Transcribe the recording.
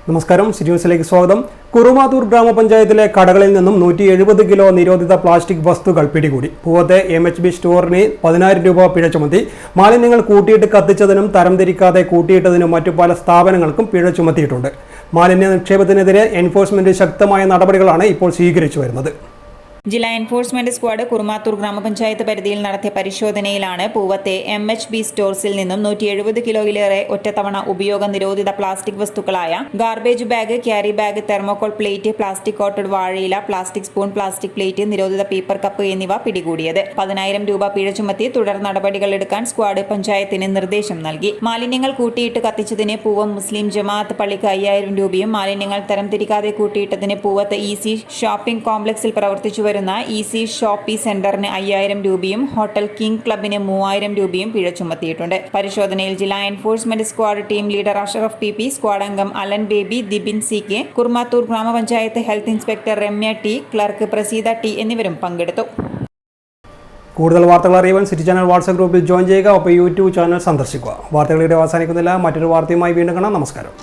നമസ്കാരം, സിറ്റി ന്യൂസിലേക്ക് സ്വാഗതം. കുറുമാത്തൂർ ഗ്രാമപഞ്ചായത്തിലെ കടകളിൽ നിന്നും 170 കിലോ നിരോധിത പ്ലാസ്റ്റിക് വസ്തുക്കൾ പിടികൂടി. പൂവത്തെ MHB സ്റ്റോറിന് 10,000 രൂപ പിഴ ചുമത്തി. മാലിന്യങ്ങൾ കൂട്ടിയിട്ട് കത്തിച്ചതിനും തരംതിരിക്കാതെ കൂട്ടിയിട്ടതിനും മറ്റു പല സ്ഥാപനങ്ങൾക്കും പിഴ ചുമത്തിയിട്ടുണ്ട്. മാലിന്യ നിക്ഷേപത്തിനെതിരെ എൻഫോഴ്സ്മെന്റ് ശക്തമായ നടപടികളാണ് ഇപ്പോൾ സ്വീകരിച്ചു വരുന്നത്. ജില്ലാ എൻഫോഴ്സ്മെന്റ് സ്ക്വാഡ് കുറുമാത്തൂർ ഗ്രാമപഞ്ചായത്ത് പരിധിയിൽ നടത്തിയ പരിശോധനയിലാണ് പൂവത്തെ MHB സ്റ്റോഴ്സിൽ നിന്നും 170 കിലോയിലേറെ ഒറ്റത്തവണ ഉപയോഗ നിരോധിത പ്ലാസ്റ്റിക് വസ്തുക്കളായ garbage bag, carry bag, thermocol plate, plastic coated വാഴയില, പ്ലാസ്റ്റിക് സ്പൂൺ, പ്ലാസ്റ്റിക് പ്ലേറ്റ്, നിരോധിത പേപ്പർ കപ്പ് എന്നിവ പിടികൂടിയത്. 10,000 രൂപ പിഴ ചുമത്തി തുടർ നടപടികൾ എടുക്കാൻ സ്ക്വാഡ് പഞ്ചായത്തിന് നിർദ്ദേശം നൽകി. മാലിന്യങ്ങൾ കൂട്ടിയിട്ട് കത്തിച്ചതിന് പൂവം മുസ്ലിം ജമാഅത്ത് പള്ളിക്ക് 5,000 രൂപയും മാലിന്യങ്ങൾ തരംതിരിക്കാതെ കൂട്ടിയിട്ടതിന് പൂവത്ത് EC ഷോപ്പിംഗ് കോംപ്ലക്സിൽ പ്രവർത്തിച്ചു EC ഷോപ്പി സെന്ററിന് 5,000 രൂപയും ഹോട്ടൽ കിങ് ക്ലബിന് 3,000 രൂപയും പിഴ ചുമത്തിയിട്ടുണ്ട്. പരിശോധനയിൽ ജില്ലാ enforcement squad team leader Ashraf PP, squad അംഗം Alan Baby, Dibin CK, Kurumathur grama panchayat health inspector Ramya T, clerk Praseetha T എന്നിവരും പങ്കെടുത്തു. കൂടുതൽ വാർത്തകൾ അറിയുവാൻ സിറ്റി ചാനൽ വാട്സ്ആപ്പ് ഗ്രൂപ്പിൽ ജോയിൻ ചെയ്യുക. ഒപ്പം YouTube ചാനൽ സന്ദർശിക്കുക. വാർത്തകളുടെ അവസാനിക്കുന്നില്ല. മറ്റൊരു വാർത്തയുമായി വീണ്ടും കാണാം. നമസ്കാരം.